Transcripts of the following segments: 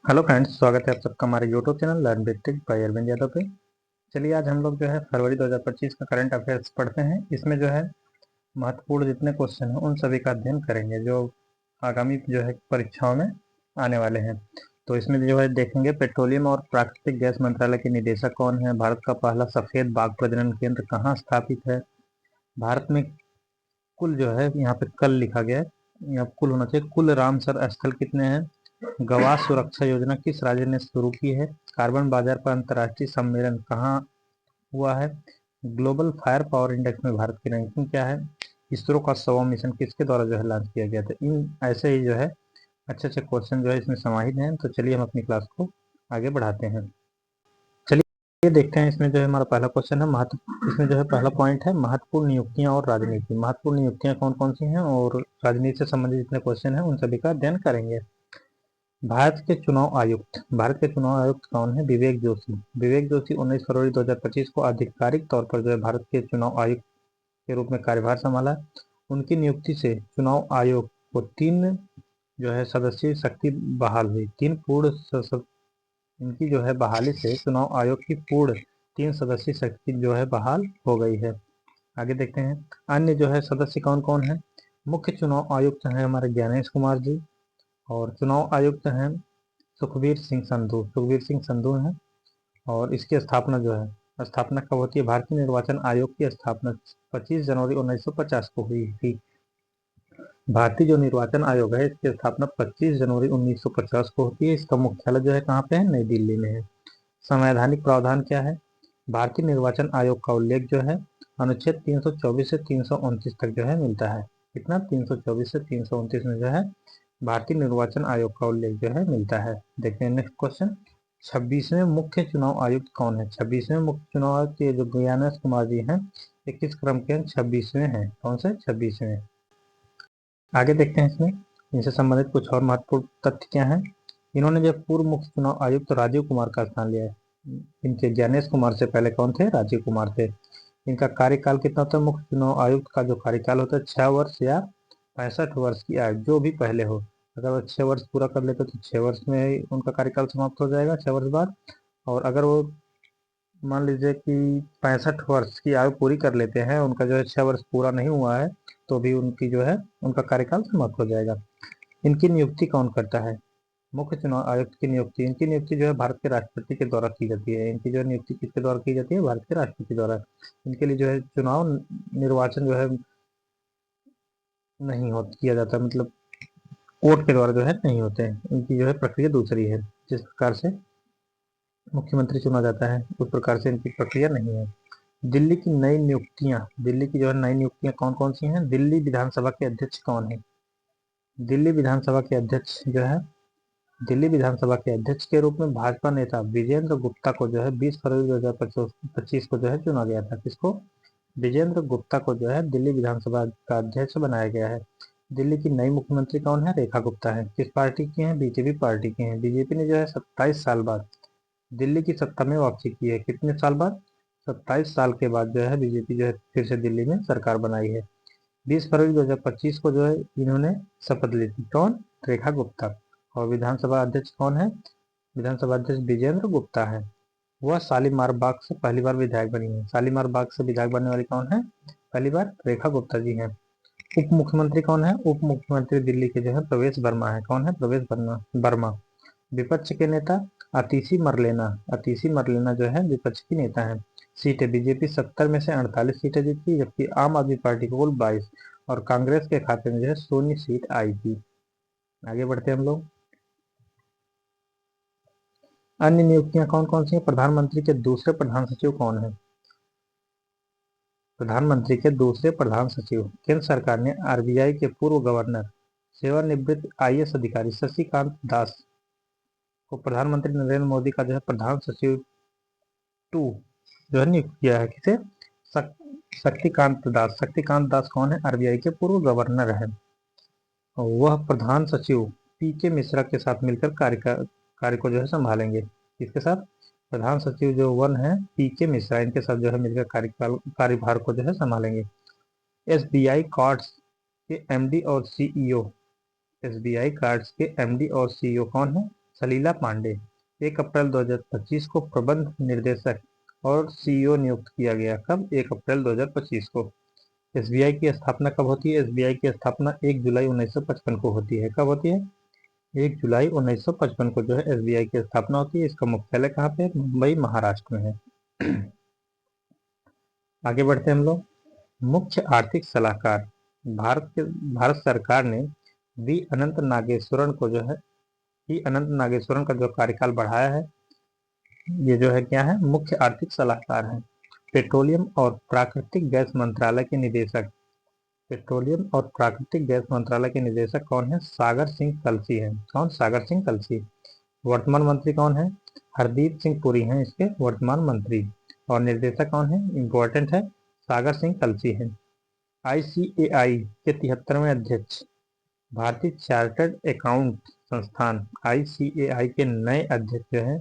Hello friends, स्वागत है आप सबका हमारे YouTube channel learn with tech by Arvind Yadav पे। चलिए आज हम लोग जो है फरवरी 2025 का करंट अफेयर्स पढ़ते हैं। इसमें जो है महत्वपूर्ण जितने क्वेश्चन हैं उन सभी का अध्ययन करेंगे जो आगामी जो है परीक्षाओं में आने वाले हैं। तो इसमें जो है देखेंगे पेट्रोलियम और प्राकृतिक गैस मंत्रालय के निदेशक कौन है, भारत का पहला सफेद बाघ प्रजनन केंद्र कहाँ स्थापित है, भारत में कुल जो है यहाँ पे कल लिखा गया है, यहाँ कुल होना चाहिए, कुल रामसर स्थल कितने हैं, गवाह सुरक्षा योजना किस राज्य ने शुरू की है, कार्बन बाजार पर अंतर्राष्ट्रीय सम्मेलन कहाँ हुआ है, ग्लोबल फायर पावर इंडेक्स में भारत की रैंकिंग क्या है, इसरो का 100वां मिशन किसके द्वारा जो है लॉन्च किया गया था। इन ऐसे ही जो है अच्छे अच्छे क्वेश्चन जो है इसमें समाहित हैं। तो चलिए हम अपनी क्लास को आगे बढ़ाते हैं। चलिए देखते हैं इसमें जो है हमारा पहला क्वेश्चन है इसमें जो है पहला पॉइंट है महत्वपूर्ण नियुक्तियां और राजनीति। महत्वपूर्ण नियुक्तियां कौन कौन सी हैं और राजनीति से संबंधित जितने क्वेश्चन हैं उन सभी का अध्ययन करेंगे। भारत के चुनाव आयुक्त कौन है, विवेक जोशी। विवेक जोशी 19 फरवरी 2025 को आधिकारिक तौर पर जो है भारत के चुनाव आयुक्त के रूप में कार्यभार संभाला। उनकी नियुक्ति से चुनाव आयोग को 3 जो है सदस्यीय शक्ति बहाल हुई। इनकी जो है बहाली से चुनाव आयोग की पूर्ण 3 सदस्यीय शक्ति जो है बहाल हो गई है। आगे देखते हैं अन्य जो है सदस्य कौन कौन है। मुख्य चुनाव आयुक्त हैं हमारे ज्ञानेश कुमार जी, और चुनाव आयुक्त हैं सुखबीर सिंह संधू हैं। और इसकी स्थापना कब होती है, भारतीय निर्वाचन आयोग की स्थापना 25 जनवरी 1950 को हुई थी। भारतीय जो निर्वाचन आयोग है इसकी स्थापना 25 जनवरी 1950 को होती है। इसका मुख्यालय जो है कहाँ पे है, नई दिल्ली में है। संवैधानिक प्रावधान क्या है, भारतीय निर्वाचन आयोग का उल्लेख जो है अनुच्छेद 324 से 329 तक जो है मिलता है। कितना, 324 से 329 में जो है भारतीय निर्वाचन आयोग का उल्लेख जो है मिलता है। देखते हैं नेक्स्ट क्वेश्चन, 26वें मुख्य चुनाव आयुक्त कौन है। 26वें मुख्य चुनाव आयुक्त ये जो ज्ञानेश कुमार जी हैं ये किस क्रम के हैं, 26वें हैं। कौन से, 26वें। आगे देखते हैं इसमें इनसे संबंधित कुछ और महत्वपूर्ण तथ्य क्या हैं। इन्होंने जो पूर्व मुख्य चुनाव आयुक्त राजीव कुमार का स्थान लिया है। इनके ज्ञानेश कुमार से पहले कौन थे, राजीव कुमार थे। इनका कार्यकाल कितना होता है, मुख्य चुनाव आयुक्त का जो कार्यकाल होता है 6 वर्ष या 65 वर्ष की आयु जो भी पहले हो। अगर वो 6 वर्ष पूरा कर लेते तो 6 वर्ष में ही उनका कार्यकाल समाप्त हो जाएगा, 6 वर्ष बाद। और अगर वो मान लीजिए कि 65 वर्ष की आयु पूरी कर लेते हैं, उनका जो है 6 वर्ष पूरा नहीं हुआ है, तो भी उनकी जो है उनका कार्यकाल समाप्त हो जाएगा। इनकी नियुक्ति कौन करता है, मुख्य चुनाव आयुक्त की नियुक्ति, इनकी नियुक्ति जो है भारत के राष्ट्रपति के द्वारा की जाती है। इनकी जो है नियुक्ति किसके द्वारा की जाती है, भारत के राष्ट्रपति द्वारा। इनके लिए जो है चुनाव निर्वाचन जो है नहीं हो किया जाता, मतलब वोट के द्वारा जो है नहीं होते हैं। इनकी जो है प्रक्रिया दूसरी है। जिस प्रकार से मुख्यमंत्री चुना जाता है उस प्रकार से इनकी प्रक्रिया नहीं है। दिल्ली की नई नियुक्तियां, दिल्ली की जो है नई नियुक्तियां कौन कौन सी हैं। दिल्ली विधानसभा के अध्यक्ष कौन है, दिल्ली विधानसभा के अध्यक्ष जो है, दिल्ली विधानसभा के अध्यक्ष के रूप में भाजपा नेता विजेंद्र गुप्ता को जो है 20 फरवरी 2025 को जो है चुना गया था। किसको, विजेंद्र गुप्ता को जो है दिल्ली विधानसभा का अध्यक्ष बनाया गया है। दिल्ली की नई मुख्यमंत्री कौन है, रेखा गुप्ता है। किस पार्टी की हैं, बीजेपी पार्टी की हैं। बीजेपी ने जो है 27 साल बाद दिल्ली की सत्ता में वापसी की है। कितने साल बाद, 27 साल के बाद जो है बीजेपी जो है फिर से दिल्ली में सरकार बनाई है। 20 फरवरी 2025 को जो है इन्होंने शपथ ली थी। कौन, रेखा गुप्ता। और विधानसभा अध्यक्ष कौन है, विधानसभा अध्यक्ष विजेंद्र गुप्ता है। वह शालीमार बाग से पहली बार विधायक बनी है। शालीमार बाग से विधायक बनने वाली कौन है, पहली बार रेखा गुप्ता जी हैं। उप मुख्यमंत्री कौन है, उप मुख्यमंत्री दिल्ली के जो है प्रवेश वर्मा है। कौन है, प्रवेश वर्मा। विपक्ष के नेता अतीशी मरलेना जो है विपक्ष की नेता है। सीटें, बीजेपी 70 में से 48 सीटें जीती, जबकि आम आदमी पार्टी को कुल 22 और कांग्रेस के खाते में जो है 16 सीट आई थी। आगे बढ़ते हैं हम लोग। अन्य नियुक्तियां कौन कौन सी हैं। प्रधानमंत्री के दूसरे प्रधान सचिव कौन है, प्रधानमंत्री के दूसरे प्रधान सचिव, केंद्र सरकार ने आरबीआई के पूर्व गवर्नर सेवानिवृत्त आईएएस अधिकारी शशिकांत दास को प्रधानमंत्री नरेंद्र मोदी का जो है प्रधान सचिव 2 जो है नियुक्त किया है। किसे, शक्तिकांत दास कौन है, आरबीआई के पूर्व गवर्नर है। वह प्रधान सचिव पीके मिश्रा के साथ मिलकर कार्य को जो है संभालेंगे। किसके साथ, प्रधान सचिव जो 1 है पीके मिश्रा, इनके साथ जो है मिलकर कार्यभार को जो है संभालेंगे। एसबीआई कार्ड्स के एमडी और सीईओ, एसबीआई कार्ड्स के एमडी और सीईओ कौन है, सलीला पांडे 1 अप्रैल 2025 को प्रबंध निर्देशक और सीईओ नियुक्त किया गया। कब? 1 अप्रैल 2025 को। एसबीआई की स्थापना कब होती है? एसबीआई की स्थापना 1 जुलाई 1955 को होती है। कब होती है? 1 जुलाई 1955 को जो है एसबीआई की स्थापना होती है। इसका मुख्यालय कहाँ पे है? मुंबई, महाराष्ट्र में है। आगे बढ़ते हैं हम लोग। मुख्य आर्थिक सलाहकार भारत सरकार ने वी अनंत नागेश्वरन को जो है अनंत नागेश्वरन का जो कार्यकाल बढ़ाया है, ये जो है क्या है? मुख्य आर्थिक सलाहकार है। पेट्रोलियम और प्राकृतिक गैस मंत्रालय के निदेशक पेट्रोलियम और प्राकृतिक गैस मंत्रालय के निदेशक कौन है? सागर सिंह कलसी है। कौन? सागर सिंह कलसी। वर्तमान मंत्री कौन है? हरदीप सिंह पुरी हैं इसके वर्तमान मंत्री। और निर्देशक कौन है? इंपॉर्टेंट है, सागर सिंह कलसी है। आईसीएआई के 73वें अध्यक्ष भारतीय चार्टर्ड अकाउंट संस्थान आईसीएआई के नए अध्यक्ष जो है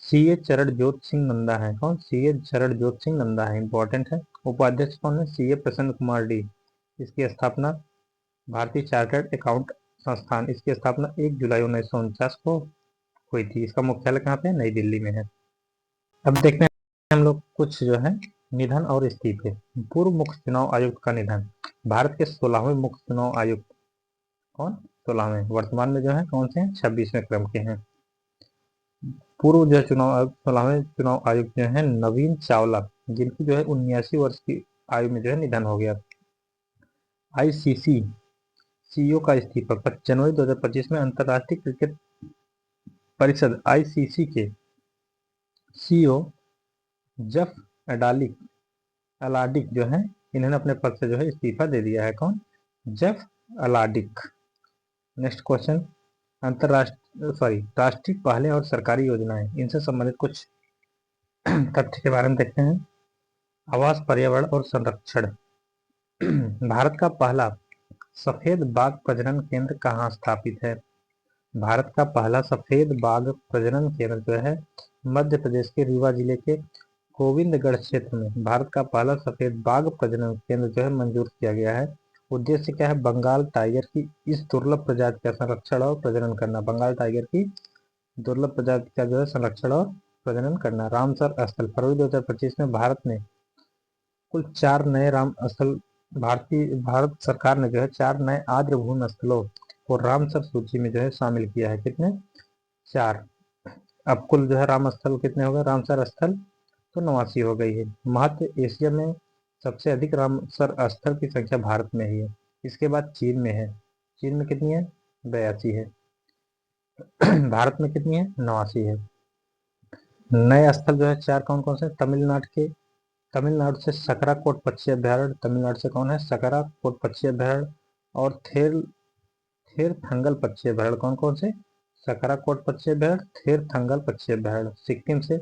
सीए चरणजोत सिंह नंदा है। कौन? सीए चरणजोत सिंह नंदा है, इंपॉर्टेंट है। उपाध्यक्ष कौन है? सीए प्रसन्न कुमार डी। इसकी स्थापना भारतीय चार्टर्ड अकाउंट संस्थान, इसकी स्थापना 1 जुलाई 1949 को हुई थी। इसका मुख्यालय कहाँ पे है? नई दिल्ली में है। अब देखते हैं हम लोग कुछ जो है निधन और इस्तीफे। पूर्व मुख्य चुनाव आयुक्त का निधन। भारत के 16वें मुख्य चुनाव आयुक्त कौन? 16वें। वर्तमान में जो है कौन से हैं? 26वें क्रम के हैं। पूर्व जो चुनाव आयुक्त 16वें चुनाव आयुक्त जो है नवीन चावला, जिनकी जो है 79 वर्ष की आयु में जो है निधन हो गया। आईसीसी सीईओ का इस्तीफा। 25 जनवरी 2025 में अंतर्राष्ट्रीय क्रिकेट परिषद आईसीसी के सीईओ जफ अलाडिक जो है इन्होंने अपने पद से जो है इस्तीफा दे दिया है। कौन? जेफ अलाडिक। नेक्स्ट क्वेश्चन, राष्ट्रीय पहले और सरकारी योजनाएं, इनसे संबंधित कुछ तथ्य के बारे में देखते हैं। आवास, पर्यावरण और संरक्षण। भारत का पहला सफेद बाघ प्रजनन केंद्र कहाँ स्थापित है? भारत का पहला सफेद बाघ प्रजनन केंद्र जो है मध्य प्रदेश के रीवा जिले के गोविंदगढ़ क्षेत्र में भारत का पहला सफेद बाघ प्रजनन केंद्र जो है मंजूर किया गया है। उद्देश्य क्या है? बंगाल टाइगर की इस दुर्लभ प्रजाति का संरक्षण और प्रजनन करना। बंगाल टाइगर की दुर्लभ प्रजाति का जो है संरक्षण और प्रजनन करना। रामसर स्थल। फरवरी 2025 में भारत ने कुल 4 नए राम स्थल भारत सरकार ने जो है 4 नए आर्द्रभूमि स्थलों को रामसर सूची में जो है शामिल किया है। कितने? 4। अब कुल जो है राम स्थल कितने हो गए? रामसर स्थल तो 89 हो गई है। महत्व, एशिया में सबसे अधिक रामसर स्थल की संख्या भारत में ही है। इसके बाद चीन में है। चीन में कितनी है? 82 है। भारत में कितनी है? 89 है। नए स्थल जो है 4 कौन कौन से? तमिलनाडु से सकराकोट पक्षी अभ्यारण्य। तमिलनाडु से कौन है? सकराकोट पक्षी अभ्यारण्य। और थेरथंगल पक्षी अभ्यारण्य। कौन कौन से? सकराकोट पक्षी अभ्यारण्य, थेरथंगल पक्षी अभ्यारण्य। सिक्किम से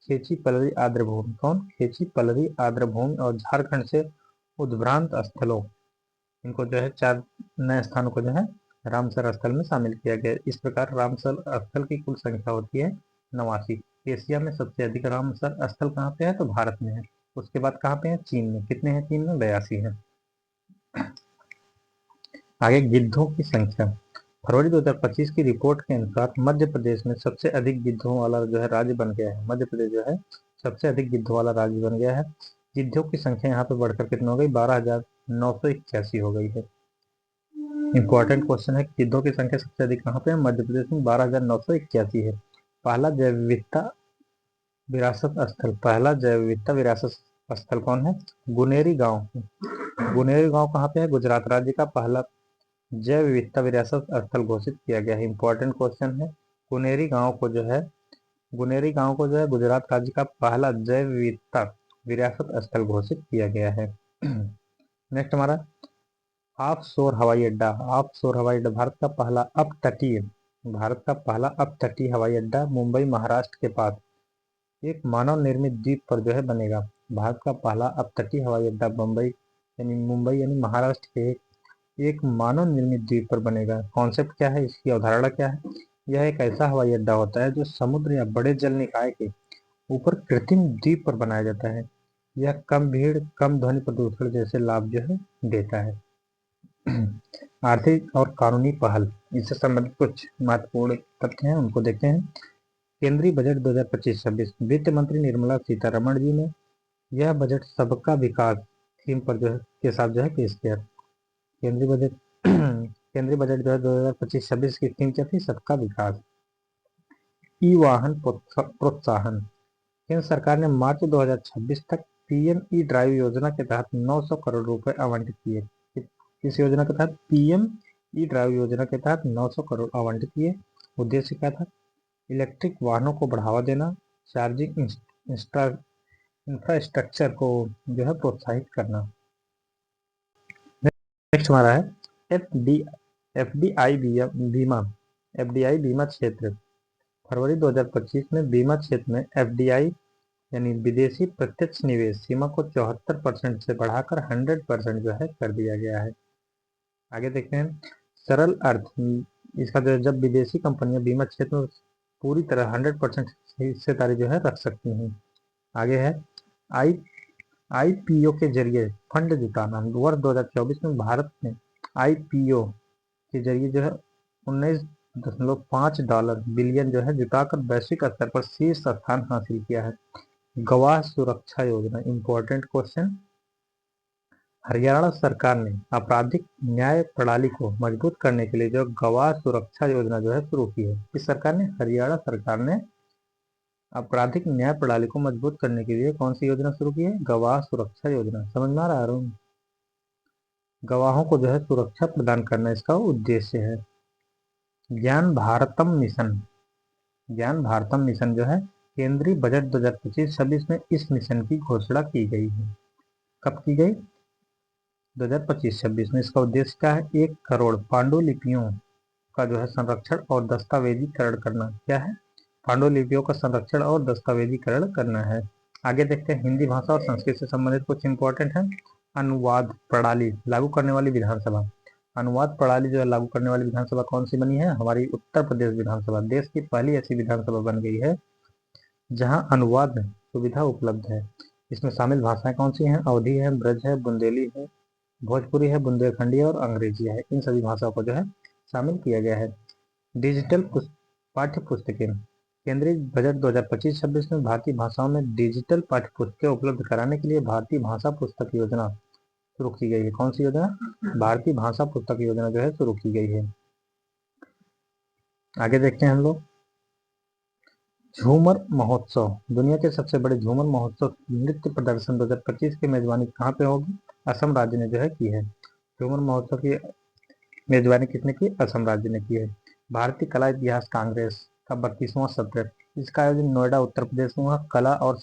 खेची पलरी आर्द्रभूमि। कौन? खेची पलरी आर्द्रभूमि। और झारखंड से उद्भ्रांत स्थलों, इनको जो है 4 नए स्थानों को जो है रामसर स्थल में शामिल किया गया। इस प्रकार रामसर स्थल की कुल संख्या होती है 89। एशिया में सबसे अधिक रामसर स्थल कहाँ पे है? तो भारत में है। उसके बाद कहाँ पे है? चीन में। कितने हैं चीन में? 82 है। आगे गिद्धों की संख्या। फरवरी 2025 की रिपोर्ट के अनुसार मध्य प्रदेश में सबसे अधिक गिद्धों वाला जो है राज्य बन गया है। मध्य प्रदेश जो है सबसे अधिक गिद्धों वाला राज्य बन गया है। गिद्धों की संख्या यहाँ पे बढ़कर कितनी हो गई? 12,981 हो गई है। इंपॉर्टेंट क्वेश्चन है, गिद्धों की संख्या सबसे अधिक कहाँ पे है? मध्य प्रदेश में 12,981 है। पहला जैव विविधता विरासत स्थल कौन है? गुनेरी गांव। गुनेरी गांव कहाँ पे है? गुजरात राज्य का पहला जैव विविधता विरासत स्थल घोषित किया गया है। इंपॉर्टेंट क्वेश्चन है, गुनेरी गांव को जो है गुजरात राज्य का पहला जैव विविधता विरासत स्थल घोषित किया गया है। नेक्स्ट हमारा ऑफशोर हवाई अड्डा। ऑफशोर हवाई अड्डा भारत का पहला अपतटीय हवाई अड्डा मुंबई महाराष्ट्र के पास एक मानव निर्मित द्वीप पर जो है बनेगा। भारत का पहला अपतटीय हवाई अड्डा मुंबई यानी महाराष्ट्र के एक मानव निर्मित द्वीप पर बनेगा। कॉन्सेप्ट क्या है? इसकी अवधारणा क्या है? यह एक ऐसा हवाई अड्डा होता है जो समुद्र या बड़े जल निकाय के ऊपर कृत्रिम द्वीप पर बनाया जाता है। यह कम भीड़, कम ध्वनि प्रदूषण जैसे लाभ जो है देता है। आर्थिक और कानूनी पहल, इससे संबंधित कुछ महत्वपूर्ण तथ्य हैं, उनको देखते हैं। केंद्रीय बजट 2025-26 वित्त मंत्री निर्मला सीतारमण जी ने यह बजट सबका विकास थीम पर जो है के साथ जो है पेश किया। केंद्रीय बजट केंद्रीय बजट जो है 2025-26 की थीम क्या थी? सबका विकास। ई वाहन प्रोत्साहन, केंद्र सरकार ने मार्च 2026 तक पीएम ई ड्राइव योजना के तहत 900 करोड़ रुपए आवंटित किए। इस योजना के तहत पीएम ई ड्राइव योजना के तहत 900 करोड़ आवंटित किए। उद्देश्य क्या था? इलेक्ट्रिक वाहनों को बढ़ावा देना, चार्जिंग इंफ्रास्ट्रक्चर को जो है प्रोत्साहित करना। नेक्स्ट हमारा है एफडीआई बीमा। एफडीआई बीमा क्षेत्र, फरवरी 2025 में बीमा क्षेत्र में एफडीआई यानी विदेशी प्रत्यक्ष निवेश सीमा को 74% से बढ़ाकर 100% जो है कर दिया गया है। आगे देखते हैं सरल अर्थ, इसका जो जब विदेशी कंपनियां बीमा क्षेत्र में पूरी तरह 100% हिस्सेदारी जो है रख सकती हैं। आगे है आईपीओ के जरिए फंड जुटाना। वर्ष 2024 में भारत ने आईपीओ के जरिए जो है $19.5 बिलियन जो है जुटाकर वैश्विक स्तर पर शीर्ष स्थान हासिल किया है। गवाह सुरक्षा योजना, इंपॉर्टेंट क्वेश्चन। हरियाणा सरकार ने आपराधिक न्याय प्रणाली को मजबूत करने के लिए जो गवाह सुरक्षा योजना जो है शुरू की है। इस सरकार ने हरियाणा सरकार ने आपराधिक न्याय प्रणाली को मजबूत करने के लिए कौन सी योजना शुरू की है? गवाह सुरक्षा योजना। समझ में आ रहा है? गवाहों को जो है सुरक्षा प्रदान करना इसका उद्देश्य है। ज्ञान भारतम मिशन, ज्ञान भारतम मिशन जो है केंद्रीय बजट 2025-26 में इस मिशन की घोषणा की गई है। कब की गई? 2025-26 में। इसका उद्देश्य क्या है? 1 करोड़ पांडुलिपियों का जो है संरक्षण और दस्तावेजीकरण करना। क्या है? पांडुलिपियों का संरक्षण और दस्तावेजीकरण करना है। आगे देखते हैं हिंदी भाषा और संस्कृत से संबंधित कुछ इंपॉर्टेंट है। अनुवाद प्रणाली लागू करने वाली विधानसभा। अनुवाद प्रणाली जो है लागू करने वाली विधानसभा कौन सी बनी है? हमारी उत्तर प्रदेश विधानसभा। देश की पहली ऐसी विधानसभा बन गई है जहां अनुवाद सुविधा उपलब्ध है। इसमें शामिल भाषाएं कौन सी हैं? अवधी है, ब्रज है, बुंदेली है, भोजपुरी है, बुंदेलखंडी है और अंग्रेजी है। इन सभी भाषाओं को जो है शामिल किया गया है। डिजिटल पाठ्य पुस्तकें, केंद्रीय बजट 2025-26 में भारतीय भाषाओं में डिजिटल पाठ्य पुस्तकें उपलब्ध कराने के लिए भारतीय भाषा पुस्तक योजना शुरू की गई है। कौन सी योजना? भारतीय भाषा पुस्तक योजना जो है शुरू की गई है। आगे देखते हैं हम लोग झूमर महोत्सव। दुनिया के सबसे बड़े झूमर महोत्सव नृत्य प्रदर्शन 2025 की मेजबानी कहाँ पे होगी? असम राज्य ने जो है की है। झूमर महोत्सव की मेजबानी किसने की? असम राज्य ने की है। भारतीय कला इतिहास कांग्रेस का 32वां सत्र, इसका आयोजन नोएडा उत्तर प्रदेश में हुआ। कला और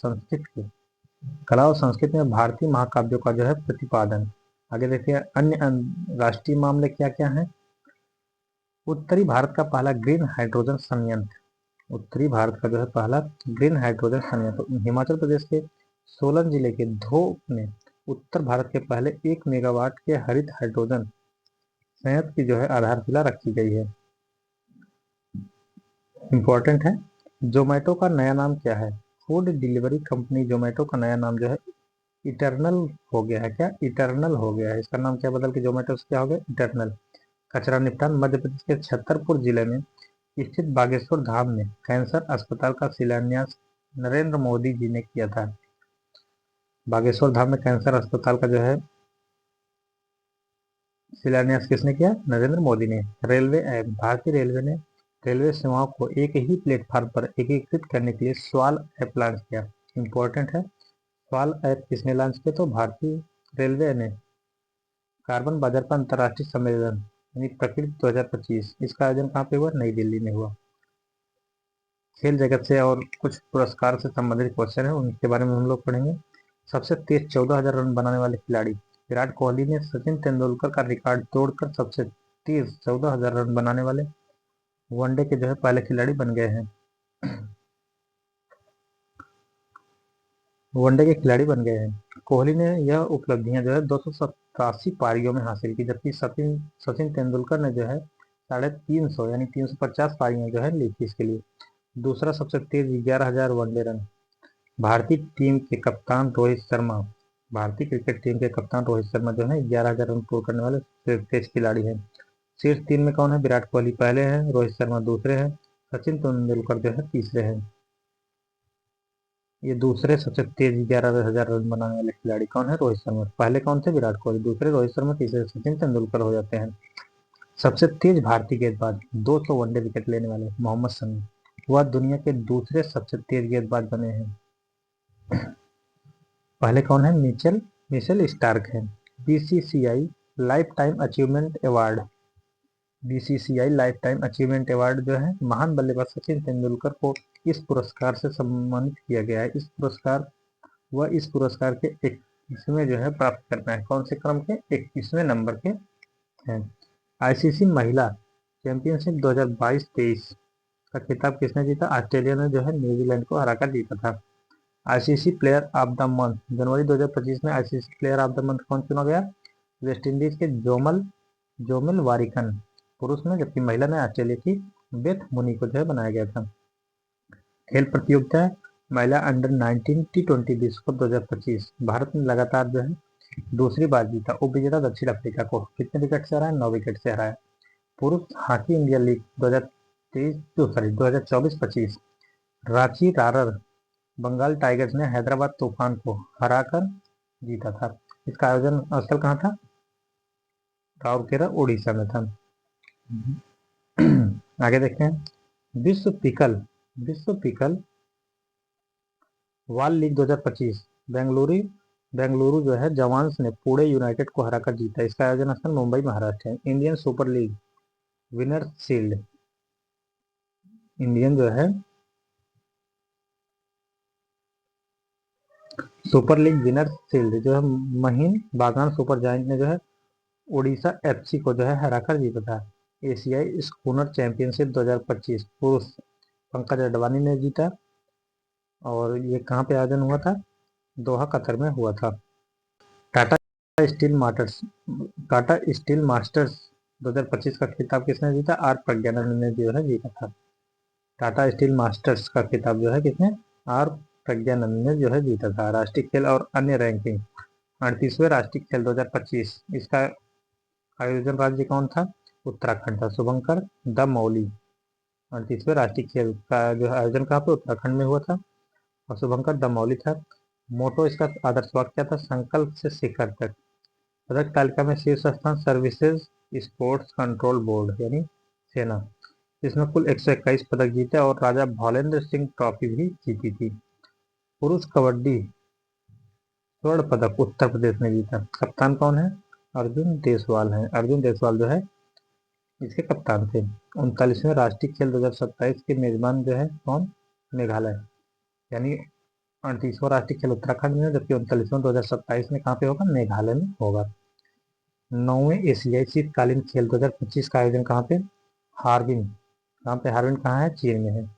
संस्कृत में भारतीय महाकाव्यों का जो है प्रतिपादन। आगे देखिए अन्य राष्ट्रीय मामले क्या क्या है। उत्तरी भारत का पहला ग्रीन हाइड्रोजन संयंत्र, उत्तरी भारत का जो है पहला ग्रीन हाइड्रोजन संयंत्र हिमाचल प्रदेश के सोलन जिले के धोप में उत्तर भारत के पहले 1 मेगावाट के हरित हाइड्रोजन संयंत्र की जो है आधारशिला रखी गई है। इंपॉर्टेंट है। जोमेटो का नया नाम क्या है? फूड डिलीवरी कंपनी जोमेटो का नया नाम जो है इटर्नल हो गया है। क्या? इटर्नल हो गया है। इसका नाम क्या बदल के जोमेटो से क्या हो गया? इटर्नल। कचरा निपटान, मध्य प्रदेश के छतरपुर जिले में स्थित बागेश्वर धाम में कैंसर अस्पताल का शिलान्यास नरेंद्र मोदी जी ने किया था। बागेश्वर धाम में कैंसर अस्पताल का जो है शिलान्यास किसने किया? नरेंद्र मोदी ने। रेलवे ऐप, भारतीय रेलवे ने रेलवे सेवाओं को एक ही प्लेटफॉर्म पर एकीकृत करने के लिए स्वाल ऐप लॉन्च किया। इंपॉर्टेंट है। स्वाल ऐप किसने लॉन्च किया? तो भारतीय रेलवे ने। कार्बन बाजार पर अंतर्राष्ट्रीय सम्मेलन यानी प्रकृति 2025, इसका आयोजन कहाँ पे हुआ? नई दिल्ली में हुआ। खेल जगत से और कुछ पुरस्कार से संबंधित क्वेश्चन है, उनके बारे में हम लोग पढ़ेंगे। सबसे तेज 14,000 रन बनाने वाले खिलाड़ी विराट कोहली ने सचिन तेंदुलकर का रिकॉर्ड तोड़कर सबसे तेज 14,000 रन बनाने वाले वनडे के जो है पहले खिलाड़ी बन गए हैं। वनडे के खिलाड़ी बन गए हैं। कोहली ने यह उपलब्धियां जो है 287 पारियों में हासिल की, जबकि सचिन तेंदुलकर ने जो है 350 यानी 350 पारियां जो है ली थी इसके लिए। दूसरा सबसे तेज 11,000 वनडे रन भारतीय टीम के कप्तान रोहित शर्मा भारतीय क्रिकेट टीम के कप्तान रोहित शर्मा जो है 11,000 रन पूरे करने वाले तेज खिलाड़ी हैं। शीर्ष 3 में कौन है? विराट कोहली पहले हैं, रोहित शर्मा दूसरे हैं, सचिन तेंदुलकर जो है तीसरे हैं। ये दूसरे सबसे तेज 11,000 रन बनाने वाले खिलाड़ी कौन है? रोहित शर्मा। पहले कौन थे? विराट कोहली, दूसरे रोहित शर्मा, तीसरे सचिन तेंदुलकर हो जाते हैं। सबसे तेज भारतीय गेंदबाज 200 वनडे विकेट लेने वाले मोहम्मद शमी, वह दुनिया के दूसरे सबसे तेज गेंदबाज बने हैं। पहले कौन है? मिचेल मिचेल स्टार्क है। BCCI life time achievement award, BCCI life time achievement award जो है महान बल्लेबाज सचिन तेंदुलकर को इस पुरस्कार से सम्मानित किया गया है। इस पुरस्कार के 21वें जो है प्राप्त करना है। कौन से क्रम के? 21वें नंबर के हैं। आईसीसी महिला चैंपियनशिप 2022-23 का खिताब किसने जीता? ऑस्ट्रेलिया ने जो है न्यूजीलैंड को हराकर जीता था। ICC player of the month जनवरी 2025 में ICC player of the month कौन चुना गया? वेस्ट इंडीज के जोमिल वारिकन पुरुष में, जबकि महिला ने ऑस्ट्रेलिया की बेथ मुनी को जो है बनाया गया था। खेल प्रतियोगिता महिला अंडर 19 T20 विश्व कप 2025 भारत ने लगातार जो है दूसरी बार जीता। उपविजेता दक्षिण अफ्रीका को कितने विकेट से हराया? 9 विकेट से हराया। पुरुष हॉकी इंडिया लीग 2024-25 रांची रारर बंगाल टाइगर्स ने हैदराबाद तूफान को हराकर जीता था। इसका आयोजन स्थल कहाँ था? राउरकेला उड़ीसा में था। आगे देखते हैं। विश्व पिकल वाल लीग 2025 बेंगलुरु जो है जवान्स ने पुणे यूनाइटेड को हराकर जीता। इसका आयोजन स्थल मुंबई महाराष्ट्र है। Indian super league winners shield, Indian जो है सुपर लीग विनर्स शील्ड जो है महीन बागान सुपर जायंट ने जो है उड़ीसा एफसी को जो है हराकर जीता था। एशियाई स्कूनर चैंपियनशिप 2025 पुरुष पंकज अडवाणी ने जीता और ये कहाँ पे आयोजन हुआ था? दोहा कतर में हुआ था। Tata steel masters Tata steel masters 2025 का खिताब किसने जीता? आर प्रज्ञानंद ने जो है जीता था। टाटा स्टील मास्टर्स का खिताब जो है किसने? आर प्रज्ञानंद ने जो है जीता था। राष्ट्रीय खेल और अन्य रैंकिंग 38वें राष्ट्रीय खेल 2025 इसका आयोजन राज्य कौन था? उत्तराखंड था। शुभंकर द मौली 38वें राष्ट्रीय खेल का जो है आयोजन कहाँ पे? उत्तराखंड में हुआ था और शुभंकर द मौली था। मोटो इसका आदर्श वाक्य क्या था? संकल्प से शिखर तक। पदक तालिका में शीर्ष स्थान सर्विसेज स्पोर्ट्स कंट्रोल बोर्ड यानी सेना, इसमें कुल 121 पदक जीते और राजा भौलेंद्र सिंह ट्रॉफी भी जीती थी। पुरुष कबड्डी स्वर्ण पदक उत्तर प्रदेश ने जीता। कप्तान कौन है? अर्जुन देसवाल है। अर्जुन देसवाल जो है इसके कप्तान थे। 39वें राष्ट्रीय खेल 2027 के मेजबान जो है कौन? मेघालय, यानी 38वां राष्ट्रीय खेल उत्तराखंड में है, जबकि 39वां 2027 में कहाँ पे होगा? मेघालय में होगा। 9वें एशियाई शीतकालीन खेल 2025 का आयोजन कहाँ पे? हार्बिन। कहाँ पे? हार्बिन कहाँ है? चीन में है।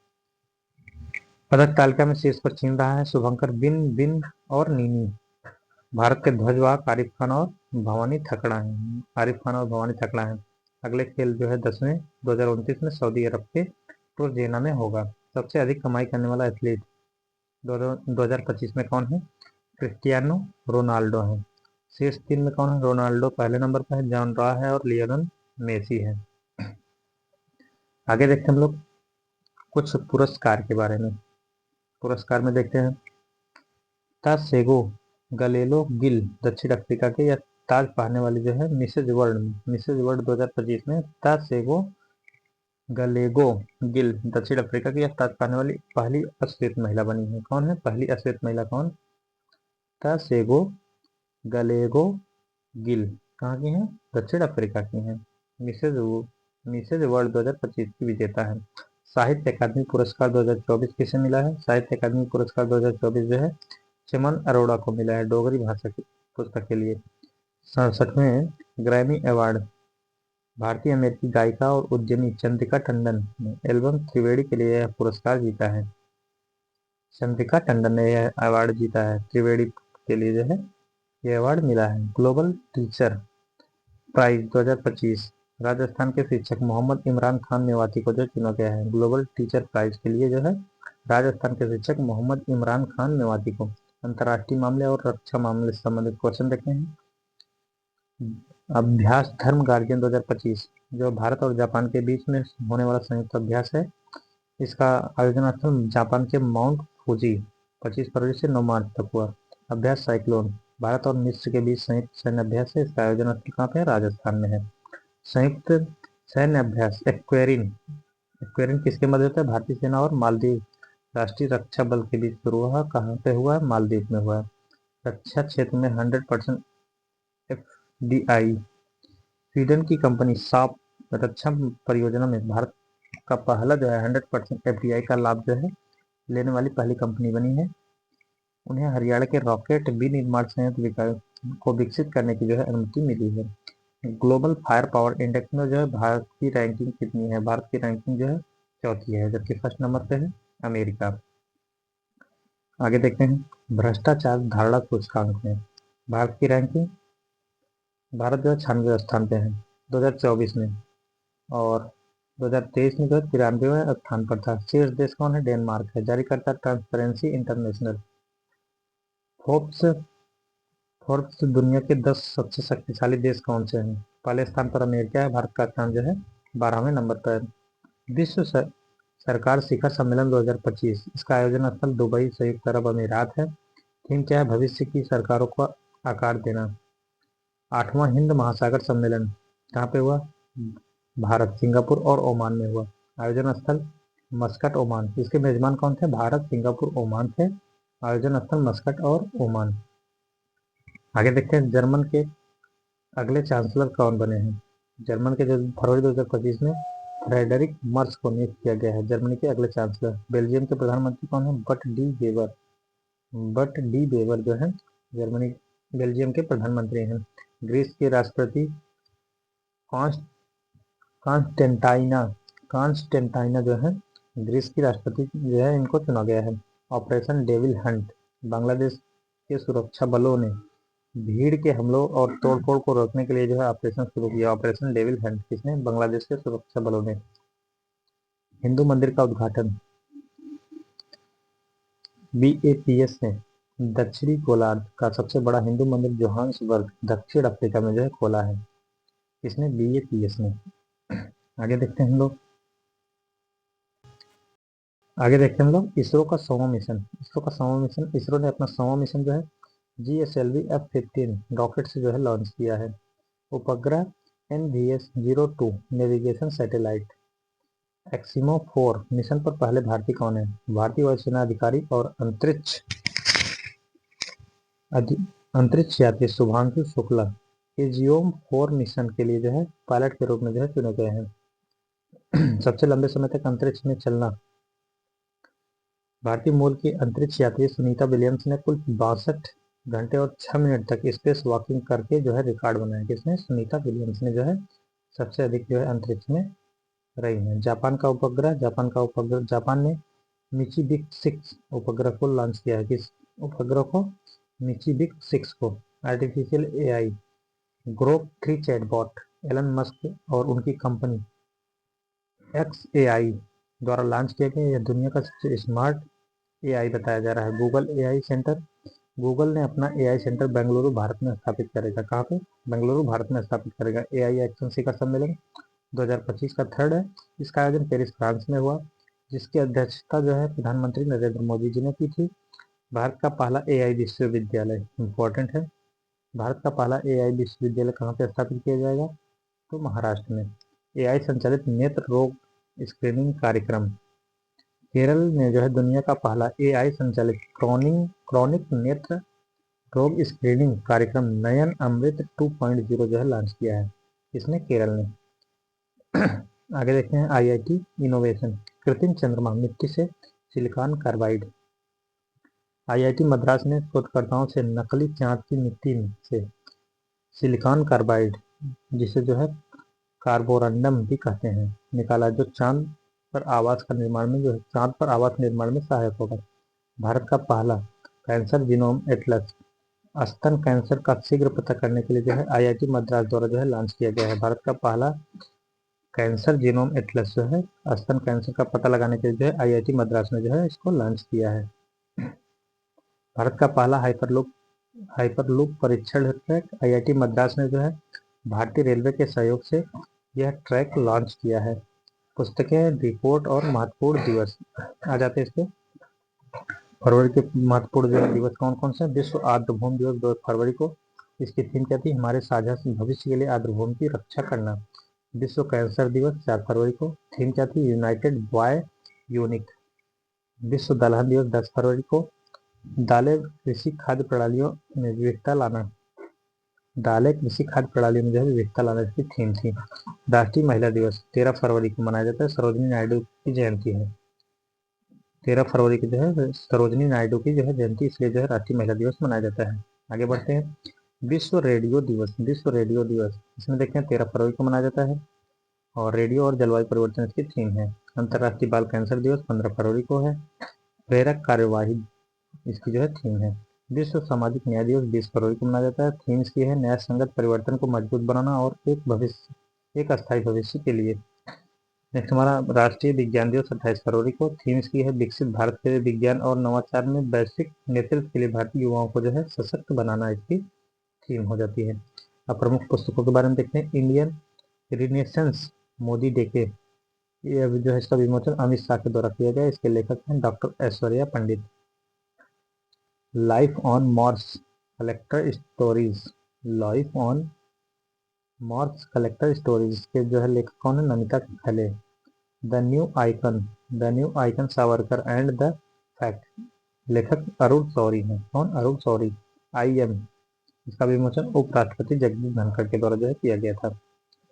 पदक तालिका में शीर्ष पर चीन रहा है। शुभंकर बिन और नीनी। भारत के ध्वजवाहक आरिफ खान और भवानी थकड़ा हैं। अगले खेल जो है 10वें 2029 में सऊदी अरब के जेना में होगा। सबसे अधिक कमाई करने वाला एथलीट 2025 में कौन है? क्रिस्टियानो रोनाल्डो है। शीर्ष 3 में कौन है? रोनाल्डो पहले नंबर पर है, जॉन रॉ है और लियोनेल मेसी है। आगे देखते हैं हम लोग कुछ पुरस्कार के बारे में। पुरस्कार में देखते हैं तासेगो गलेलो गिल दक्षिण अफ्रीका के या ताज पहनने वाली जो है मिसेज वर्ल्ड 2025 में तासेगो गलेगो गिल दक्षिण अफ्रीका की यह ताज पहनने वाली पहली अश्वेत महिला बनी है। कौन है पहली अश्वेत महिला? कौन? तासेगो गलेगो गिल कहाँ की है? दक्षिण अफ्रीका की है। मिसेज वर्ल्ड 2025 की विजेता है। साहित्य अकादमी पुरस्कार 2024 किसे मिला है? साहित्य अकादमी पुरस्कार 2024 जो है चमन अरोड़ा को मिला है डोगरी भाषा की पुस्तक के लिए। 67वें ग्रैमी अवार्ड भारतीय अमेरिकी गायिका और उद्यमी चंद्रिका टंडन ने एल्बम त्रिवेणी के लिए यह पुरस्कार जीता है। चंद्रिका टंडन ने यह अवार्ड जीता है। त्रिवेणी के लिए जो है यह अवार्ड मिला है। ग्लोबल टीचर प्राइज 2025 राजस्थान के शिक्षक मोहम्मद इमरान खान मेवाती को जो चुना गया है। ग्लोबल टीचर प्राइज के लिए जो है राजस्थान के शिक्षक मोहम्मद इमरान खान मेवाती को अंतर्राष्ट्रीय मामले और रक्षा मामले से संबंधित क्वेश्चन देखे हैं। अभ्यास धर्म गार्जियन 2025 जो भारत और जापान के बीच में होने वाला संयुक्त अभ्यास है। इसका आयोजन स्थल जापान के माउंट फूजी 25 फरवरी से 9 मार्च तक हुआ। अभ्यास साइक्लोन भारत और मिस्र के बीच संयुक्त सैन्य अभ्यास है। इसका आयोजन स्थल कहाँ पे है? राजस्थान में है। संयुक्त सैन्य अभ्यास एक्वेरिन एक्वेरिन किसके मध्य होता है? भारतीय सेना और मालदीव राष्ट्रीय रक्षा बल के बीच शुरू हुआ। कहाँ पे हुआ है? मालदीव में हुआ है। रक्षा क्षेत्र में 100% FDI स्वीडन की कंपनी साप रक्षा परियोजना में भारत का पहला जो है 100% FDI का लाभ जो है लेने वाली पहली कंपनी बनी है। उन्हें हरियाणा के रॉकेट विनिर्माण संयंत्र को विकसित करने की जो है अनुमति मिली है। ग्लोबल फायर पावर इंडेक्स में जो है भारत की रैंकिंग कितनी है? भारत की रैंकिंग जो है 4थी है, जबकि फर्स्ट नंबर पे है अमेरिका। आगे देखते हैं भ्रष्टाचार धारणा सूचकांक में भारत की रैंकिंग। भारत जो है 96वें स्थान पे है 2024 में, और 2023 में जो है 93वें स्थान पर था। शीर्ष देश कौन है? डेनमार्क है। जारी करता ट्रांसपेरेंसी इंटरनेशनल। फोर्ब्स फोर्ब्स दुनिया के 10 सबसे शक्तिशाली देश कौन से हैं? पहले स्थान पर अमेरिका है, भारत का स्थान जो है 12वें नंबर पर। विश्व सरकार शिखर सम्मेलन 2025 इसका आयोजन स्थल दुबई संयुक्त अरब अमीरात है। थीम क्या है? भविष्य की सरकारों को आकार देना। 8वां हिंद महासागर सम्मेलन कहाँ पे हुआ? भारत, सिंगापुर और ओमान में हुआ। आयोजन स्थल मस्कट, ओमान। इसके मेजबान कौन थे? भारत, सिंगापुर, ओमान थे। आयोजन स्थल मस्कट और ओमान। आगे देखते हैं जर्मन के अगले चांसलर कौन बने हैं। जर्मन के जो फरवरी 2025 में फ्रेडरिक मर्स को नियुक्त किया गया है जर्मनी के अगले चांसलर। बेल्जियम के प्रधानमंत्री कौन है? But D weber. But D weber जो है जर्मनी बेल्जियम के प्रधानमंत्री हैं। ग्रीस के राष्ट्रपति कॉन्स्टेंटाइना कॉन्स्टेंटाइना जो है ग्रीस की राष्ट्रपति जो है इनको चुना गया है। ऑपरेशन डेविल हंट बांग्लादेश के सुरक्षा बलों ने भीड़ के हमलों और तोड़फोड़ को रोकने के लिए जो है ऑपरेशन शुरू किया। ऑपरेशन डेविल हंट किसने? बांग्लादेश के सुरक्षा बलों ने। हिंदू मंदिर का उद्घाटन BAPS ने दक्षिणी गोलार्ध का सबसे बड़ा हिंदू मंदिर जोहान्सबर्ग दक्षिण अफ्रीका में जो है खोला है। किसने? BAPS ने। आगे देखते हैं हम लोग इसरो का 100वां मिशन। इसरो ने अपना 100वां मिशन जो है GSLV F-15 रॉकेट से जो है लॉन्च किया है। उपग्रह NVS-02 नेविगेशन सैटेलाइट एक्सिमो 4 मिशन पर पहले भारतीय कौन है? भारतीय वायुसेना अधिकारी और अंतरिक्ष यात्री शुभांशु शुक्ला एजियोम 4 मिशन के लिए जो है पायलट के रूप में जो है चुने गए हैं। सबसे लंबे समय तक अंतरिक्ष में चलना भारतीय मूल की अंतरिक्ष यात्री सुनीता विलियम्स ने कुल 62 घंटे और 6 मिनट तक स्पेस वॉकिंग करके जो है रिकॉर्ड बनाया। किसने? सुनीता विलियम्स ने जो है सबसे अधिक जो है अंतरिक्ष में रही है। जापान ने मिचिबिक 6 उपग्रह को लॉन्च किया है। किस उपग्रह को? मिचिबिक 6 को। Artificial AI Grok 3 chatbot Elon Musk और उनकी कंपनी XAI द्वारा लॉन्च किया गया। यह दुनिया का सबसे स्मार्ट AI बताया जा रहा है। गूगल ने अपना AI सेंटर बेंगलुरु भारत में स्थापित करेगा। कहाँ पे? बेंगलुरु भारत में स्थापित करेगा। AI एक्शन शिखर सम्मेलन 2025 का थर्ड है। इसका आयोजन पेरिस फ्रांस में हुआ, जिसकी अध्यक्षता जो है प्रधानमंत्री नरेंद्र मोदी जी ने की थी। भारत का पहला AI विश्वविद्यालय इंपॉर्टेंट है। भारत का पहला AI विश्वविद्यालय कहाँ पे स्थापित किया जाएगा? तो महाराष्ट्र में। AI संचालित नेत्र रोग स्क्रीनिंग कार्यक्रम केरल ने जो है दुनिया का पहला AI संचालित क्रॉनिक नेत्र रोग स्क्रीनिंग कार्यक्रम नयन अमृत 2.0 जो है लॉन्च किया है। इसने केरल ने। आगे देखते हैं IIT इनोवेशन कृत्रिम चंद्रमा मिट्टी से सिलिकॉन कार्बाइड। IIT मद्रास ने शोधकर्ताओं से नकली चांद की मिट्टी से सिलिकॉन कार्बाइड, जिसे जो है कार्बोरंडम भी कहते हैं, निकाला, जो चांद पर आवास निर्माण में सहायक होगा। भारत का पहला कैंसर जीनोम एटलस स्तन कैंसर का शीघ्र पता करने के लिए जो है IIT मद्रास द्वारा जो है लॉन्च किया गया है। भारत का पहला कैंसर जीनोम एटलस जो है स्तन कैंसर का पता लगाने के लिए जो है IIT मद्रास ने जो है इसको लॉन्च किया है। भारत का पहला हाइपरलूप परीक्षण ट्रैक आईआईटी मद्रास ने जो है भारतीय रेलवे के सहयोग से यह ट्रैक लॉन्च किया है। पुस्तकें, रिपोर्ट और महत्वपूर्ण दिवस आ जाते हैं इसके। फरवरी के महत्वपूर्ण जो दिवस कौन कौन से हैं? विश्व आर्द्रभूमि दिवस 2 फरवरी को। इसकी थीम क्या थी? हमारे साझा भविष्य के लिए आर्द्रभूमि की रक्षा करना। विश्व कैंसर दिवस 4 फरवरी को। थीम क्या थी? United by unique. विश्व दलहन दिवस 10 फरवरी को। दालें कृषि खाद्य प्रणालियों में विविधता लाना। दालें कृषि खाद्य प्रणालियों में जो है विविधता लाना इसकी थीम थी। राष्ट्रीय महिला दिवस 13 फरवरी को मनाया जाता है, सरोजिनी नायडू की जयंती है। 13 फरवरी की जो है सरोजिनी नायडू की जो है जयंती, इसलिए जो है राष्ट्रीय महिला दिवस मनाया जाता है। आगे बढ़ते हैं। विश्व रेडियो दिवस, विश्व रेडियो दिवस इसमें देखते हैं 13 फरवरी को मनाया जाता है और रेडियो और जलवायु परिवर्तन इसकी थीम है। अंतर्राष्ट्रीय बाल कैंसर दिवस 15 फरवरी को है। प्रेरक कार्यवाही इसकी जो है थीम है। विश्व सामाजिक न्याय दिवस 20 फरवरी को मनाया जाता है। थीम इसकी है न्याय संगत परिवर्तन को मजबूत बनाना और एक अस्थायी भविष्य के लिए। नेक्स्ट हमारा राष्ट्रीय विज्ञान दिवस 28 फरवरी को। थीम इसकी है विकसित भारत के लिए विज्ञान और नवाचार में वैश्विक नेतृत्व के लिए भारतीय युवाओं को जो है सशक्त बनाना इसकी थीम हो जाती है। अब प्रमुख पुस्तकों के बारे में देखते हैं। इंडियन रिनेसेंस मोदी डेके, ये अभी जो है इसका विमोचन अमित शाह के द्वारा किया गया। इसके लेखक हैं doctor Aishwarya Pandit. Life on Mars collector stories, life on Mars collector stories के जो है लेखक कौन है? नमिता खले। The new icon, the new icon Savarkar and the fact, लेखक अरुण शौरी हैं। कौन? अरुण शौरी। IM, इसका विमोचन उपराष्ट्रपति जगदीप धनखड़ के द्वारा जो है किया गया था।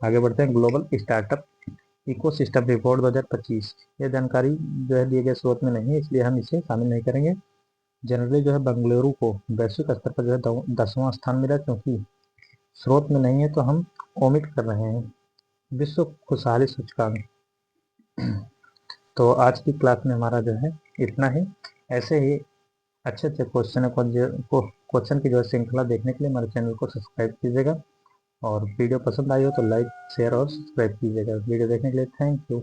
आगे बढ़ते हैं। ग्लोबल स्टार्टअप इकोसिस्टम रिपोर्ट 2025, ये जानकारी जो है दिए गए स्रोत में नहीं है, इसलिए हम इसे शामिल नहीं करेंगे। जनरली जो है बेंगलुरु को वैश्विक स्तर पर जो है 10वां स्थान मिला, क्योंकि स्रोत में नहीं है तो हम ओमिट कर रहे हैं। विश्व खुशहाली सूचकांक। तो आज की क्लास में हमारा जो है इतना ही। ऐसे ही अच्छे अच्छे क्वेश्चन की जो है श्रृंखला देखने के लिए हमारे चैनल को सब्सक्राइब कीजिएगा और वीडियो पसंद आई हो तो लाइक, शेयर और सब्सक्राइब कीजिएगा। वीडियो देखने के लिए थैंक यू।